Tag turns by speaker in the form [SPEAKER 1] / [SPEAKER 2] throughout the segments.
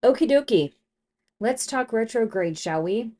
[SPEAKER 1] Okie dokie. Let's talk retrograde, shall we?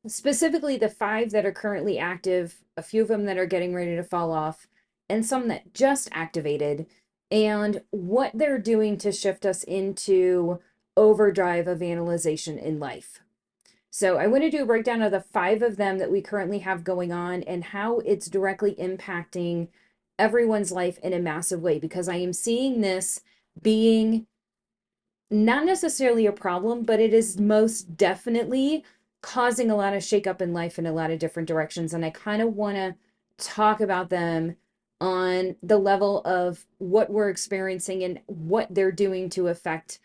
[SPEAKER 1] Specifically, the five that are currently active, a few of them that are getting ready to fall off, and some that just activated, and what they're doing to shift us into overdrive of analyzation in life. So, I want to do a breakdown of the five of them that we currently have going on and how it's directly impacting everyone's life in a massive way, because I am seeing this being not necessarily a problem, but it is most definitely causing a lot of shakeup in life in a lot of different directions. And I kind of want to talk about them on the level of what we're experiencing and what they're doing to affect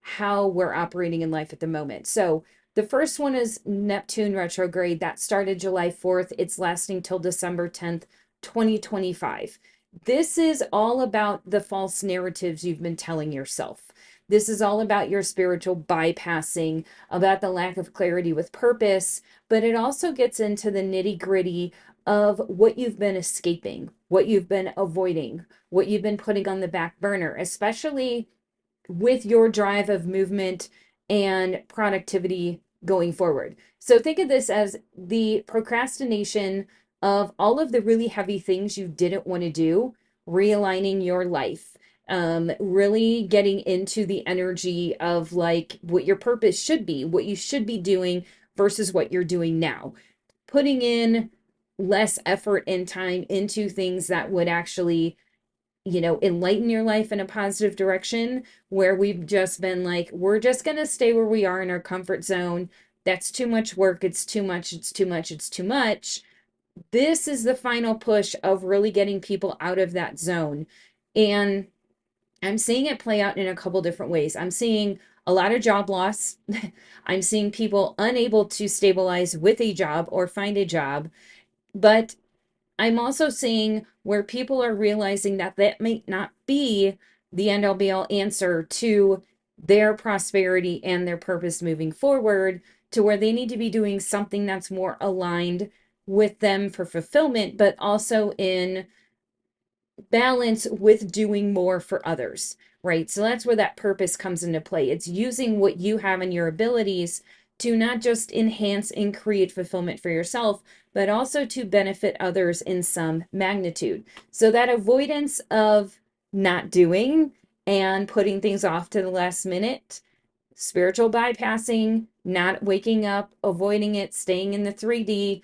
[SPEAKER 1] how we're operating in life at the moment. So the first one is Neptune retrograde that started July 4th. It's lasting till December 10th, 2025. This is all about the false narratives you've been telling yourself. This is all about your spiritual bypassing, about the lack of clarity with purpose, but it also gets into the nitty gritty of what you've been escaping, what you've been avoiding, what you've been putting on the back burner, especially with your drive of movement and productivity going forward. So think of this as the procrastination of all of the really heavy things you didn't want to do, realigning your life, really getting into the energy of like what your purpose should be, what you should be doing versus what you're doing now. Putting in less effort and time into things that would actually enlighten your life in a positive direction, where we've just been like, we're just going to stay where we are in our comfort zone. That's too much work. It's too much. It's too much. It's too much. This is the final push of really getting people out of that zone. And I'm seeing it play out in a couple different ways. I'm seeing a lot of job loss. I'm seeing people unable to stabilize with a job or find a job. But I'm also seeing where people are realizing that that may not be the end all be all answer to their prosperity and their purpose moving forward, to where they need to be doing something that's more aligned with them for fulfillment, but also in balance with doing more for others, right? So that's where that purpose comes into play. It's using what you have in your abilities to not just enhance and create fulfillment for yourself, but also to benefit others in some magnitude. So that avoidance of not doing and putting things off to the last minute, spiritual bypassing, not waking up, avoiding it, staying in the 3D,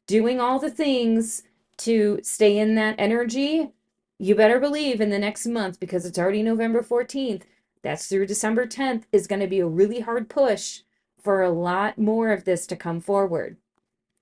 [SPEAKER 1] doing all the things to stay in that energy. You better believe in the next month, because it's already November 14th, that's through December 10th, is going to be a really hard push for a lot more of this to come forward.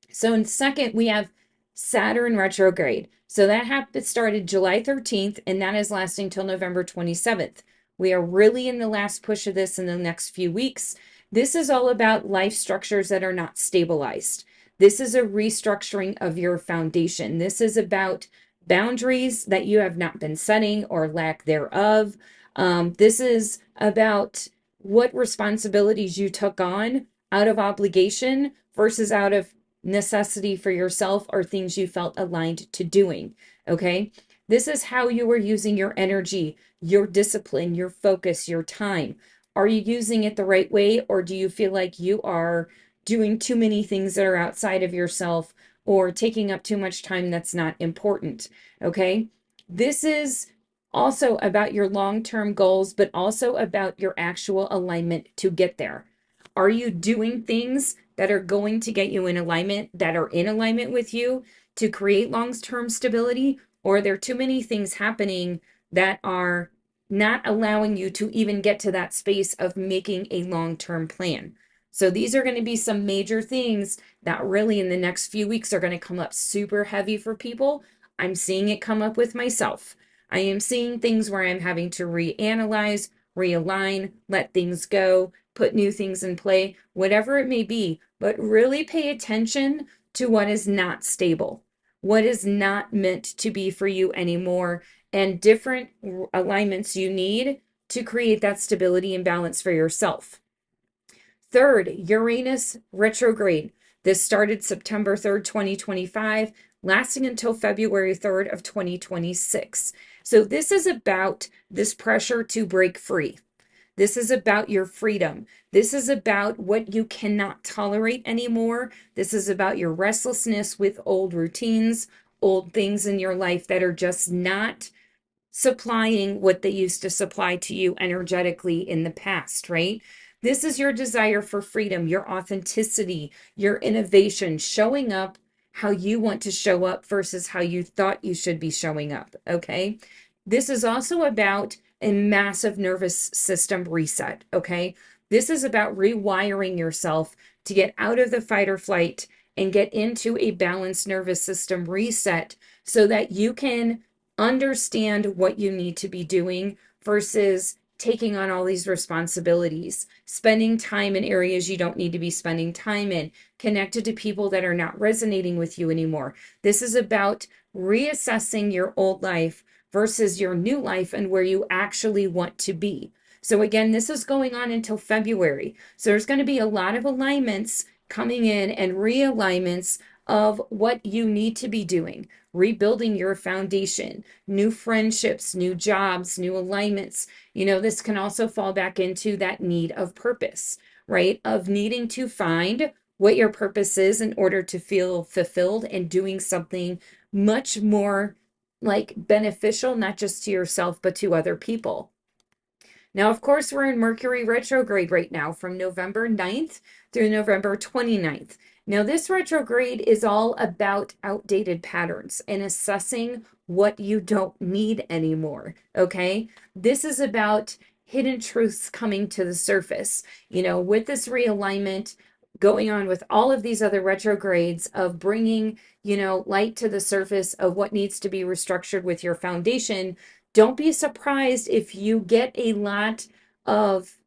[SPEAKER 1] So in second, we have Saturn retrograde. So that started July 13th, and that is lasting till November 27th. We are really in the last push of this in the next few weeks. This is all about life structures that are not stabilized. This is a restructuring of your foundation. This is about boundaries that you have not been setting or lack thereof. This is about what responsibilities you took on out of obligation versus out of necessity for yourself, or things you felt aligned to doing. Okay. This is how you were using your energy, your discipline, your focus, your time. Are you using it the right way, or do you feel like you are doing too many things that are outside of yourself or taking up too much time that's not important? Okay. This is also about your long-term goals, but also about your actual alignment to get there. Are you doing things that are going to get you in alignment, that are in alignment with you to create long-term stability? Or are there too many things happening that are not allowing you to even get to that space of making a long-term plan? So these are going to be some major things that really in the next few weeks are going to come up super heavy for people. I'm seeing it come up with myself. I am seeing things where I'm having to reanalyze, realign, let things go, put new things in play, whatever it may be, but really pay attention to what is not stable, what is not meant to be for you anymore, and different alignments you need to create that stability and balance for yourself. Third, Uranus retrograde. This started September 3rd, 2025, lasting until February 3rd of 2026. So this is about this pressure to break free. This is about your freedom. This is about what you cannot tolerate anymore. This is about your restlessness with old routines, old things in your life that are just not supplying what they used to supply to you energetically in the past, right? This is your desire for freedom, your authenticity, your innovation, showing up how you want to show up versus how you thought you should be showing up, okay? This is also about a massive nervous system reset, okay? This is about rewiring yourself to get out of the fight or flight and get into a balanced nervous system reset so that you can understand what you need to be doing versus taking on all these responsibilities, spending time in areas you don't need to be spending time in, connected to people that are not resonating with you anymore. This is about reassessing your old life versus your new life and where you actually want to be. So again, this is going on until February. So there's going to be a lot of alignments coming in and realignments of what you need to be doing, rebuilding your foundation, new friendships, new jobs, new alignments. This can also fall back into that need of purpose, right? Of needing to find what your purpose is in order to feel fulfilled and doing something much more like beneficial, not just to yourself, but to other people. Now, of course, we're in Mercury retrograde right now from November 9th through November 29th. Now, this retrograde is all about outdated patterns and assessing what you don't need anymore. Okay. This is about hidden truths coming to the surface. With this realignment going on with all of these other retrogrades of bringing, light to the surface of what needs to be restructured with your foundation, don't be surprised if you get a lot of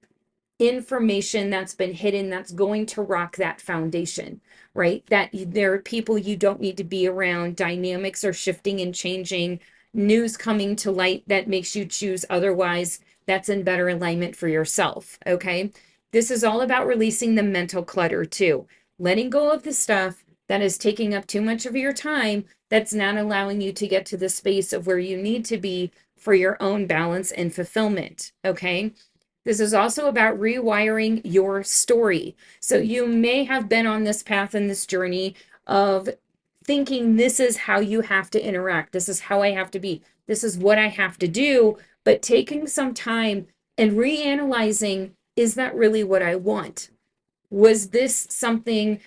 [SPEAKER 1] information that's been hidden that's going to rock that foundation, right? That there are people you don't need to be around, dynamics are shifting and changing, news coming to light that makes you choose otherwise, that's in better alignment for yourself, okay? This is all about releasing the mental clutter too, letting go of the stuff that is taking up too much of your time, that's not allowing you to get to the space of where you need to be for your own balance and fulfillment, okay? This is also about rewiring your story. So you may have been on this path and this journey of thinking this is how you have to interact. This is how I have to be. This is what I have to do. But taking some time and reanalyzing, is that really what I want? Was this something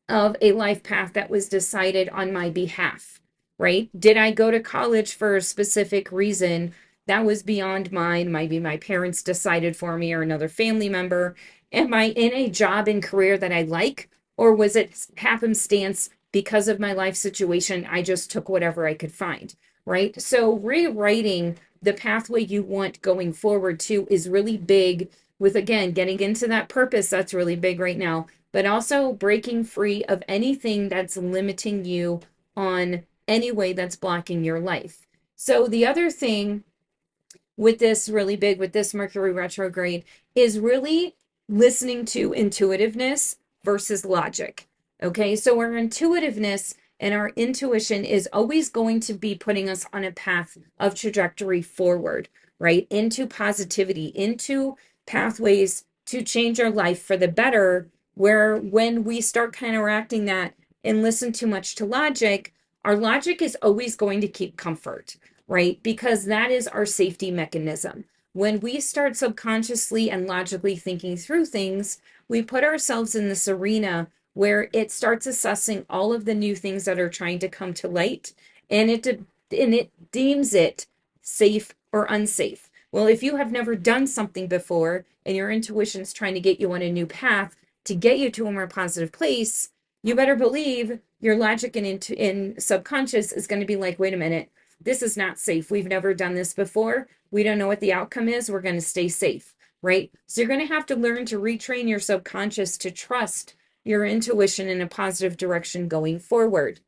[SPEAKER 1] of a life path that was decided on my behalf, right? Did I go to college for a specific reason that was beyond mine? Maybe my parents decided for me or another family member. Am I in a job and career that I like? Or was it happenstance because of my life situation? I just took whatever I could find, right? So rewriting the pathway you want going forward too is really big with, again, getting into that purpose. That's really big right now, but also breaking free of anything that's limiting you on any way that's blocking your life. So the other thing with this really big with this Mercury retrograde is really listening to intuitiveness versus logic. Okay, so our intuitiveness and our intuition is always going to be putting us on a path of trajectory forward, right? Into positivity, into pathways to change our life for the better. Where when we start counteracting that and listen too much to logic, our logic is always going to keep comfort, right? Because that is our safety mechanism. When we start subconsciously and logically thinking through things, we put ourselves in this arena where it starts assessing all of the new things that are trying to come to light, and it deems it safe or unsafe. Well, if you have never done something before and your intuition's trying to get you on a new path to get you to a more positive place, you better believe your logic and in subconscious is going to be like, wait a minute, this is not safe. We've never done this before. We don't know what the outcome is. We're going to stay safe, right? So you're going to have to learn to retrain your subconscious to trust your intuition in a positive direction going forward.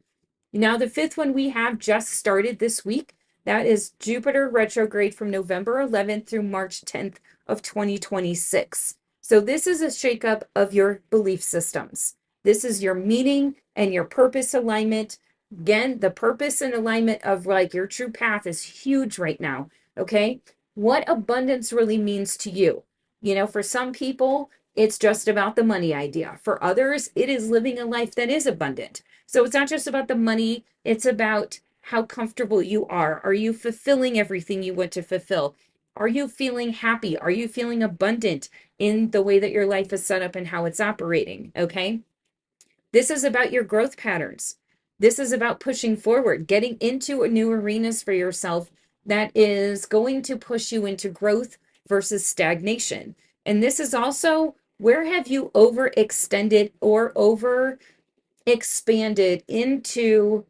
[SPEAKER 1] Now, the fifth one we have just started this week. That is Jupiter retrograde from November 11th through March 10th of 2026. So this is a shakeup of your belief systems. This is your meaning and your purpose alignment. Again, the purpose and alignment of like your true path is huge right now. Okay. What abundance really means to you. For some people, it's just about the money idea. For others, it is living a life that is abundant. So it's not just about the money, it's about how comfortable you are. Are you fulfilling everything you want to fulfill? Are you feeling happy? Are you feeling abundant in the way that your life is set up and how it's operating? Okay. This is about your growth patterns. This is about pushing forward, getting into new arenas for yourself that is going to push you into growth versus stagnation. And this is also, where have you overextended or over expanded into,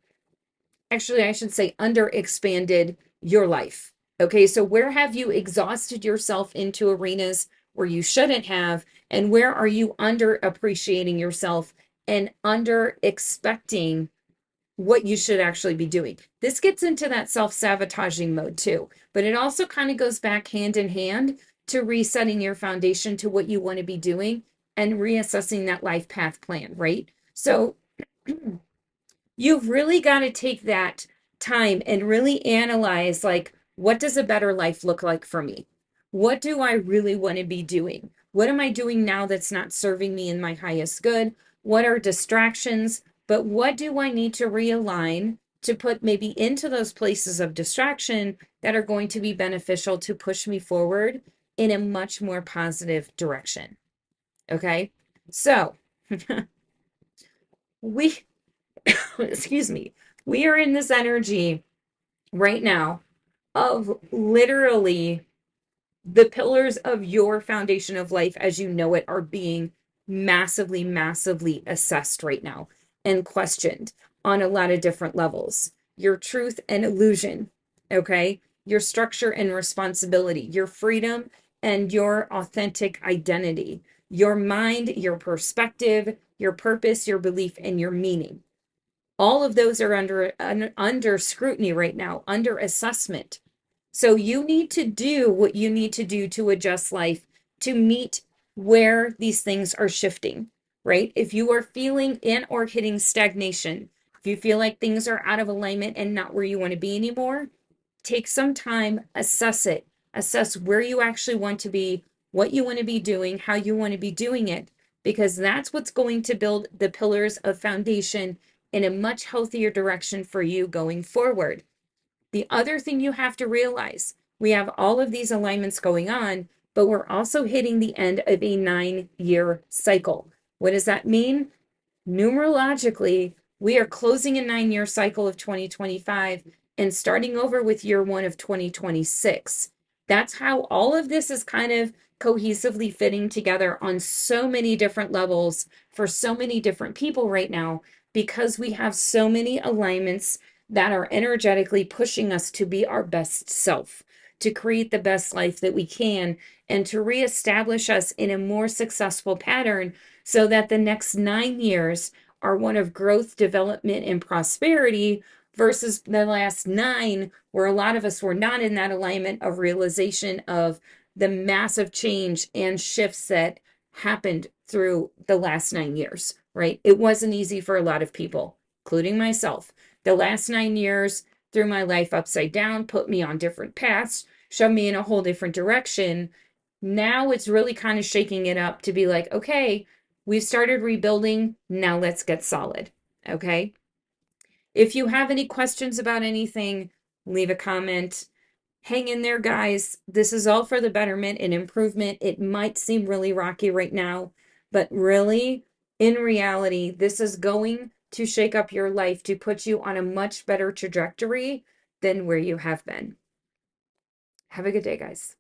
[SPEAKER 1] actually, I should say under expanded your life? Okay, so where have you exhausted yourself into arenas where you shouldn't have, and where are you under appreciating yourself and under expecting what you should actually be doing? This gets into that self-sabotaging mode too, but it also kind of goes back hand in hand to resetting your foundation to what you want to be doing and reassessing that life path plan, right? So you've really got to take that time and really analyze, like, what does a better life look like for me? What do I really want to be doing? What am I doing now that's not serving me in my highest good? What are distractions? But what do I need to realign to put maybe into those places of distraction that are going to be beneficial to push me forward in a much more positive direction? Okay. So we excuse me, we are in this energy right now of literally the pillars of your foundation of life as you know it are being massively, massively assessed right now and questioned on a lot of different levels. Your truth and illusion, okay? Your structure and responsibility, your freedom and your authentic identity, your mind, your perspective, your purpose, your belief, and your meaning. All of those are under scrutiny right now, under assessment. So you need to do what you need to do to adjust life to meet where these things are shifting, right? If you are feeling in or hitting stagnation, if you feel like things are out of alignment and not where you want to be anymore, take some time, assess it, assess where you actually want to be, what you want to be doing, how you want to be doing it, because that's what's going to build the pillars of foundation in a much healthier direction for you going forward. The other thing you have to realize, we have all of these alignments going on, but we're also hitting the end of a 9-year cycle. What does that mean? Numerologically, we are closing a 9-year cycle of 2025 and starting over with year one of 2026. That's how all of this is kind of cohesively fitting together on so many different levels for so many different people right now, because we have so many alignments that are energetically pushing us to be our best self, to create the best life that we can, and to reestablish us in a more successful pattern so that the next 9 years are one of growth, development, and prosperity versus the last 9, where a lot of us were not in that alignment of realization of the massive change and shifts that happened through the last 9 years, right? It wasn't easy for a lot of people, including myself. The last 9 years threw my life upside down, put me on different paths, shoved me in a whole different direction. Now it's really kind of shaking it up to be like, okay, we've started rebuilding. Now let's get solid. Okay. If you have any questions about anything, leave a comment. Hang in there, guys. This is all for the betterment and improvement. It might seem really rocky right now, but really, in reality, this is going to shake up your life to put you on a much better trajectory than where you have been. Have a good day, guys.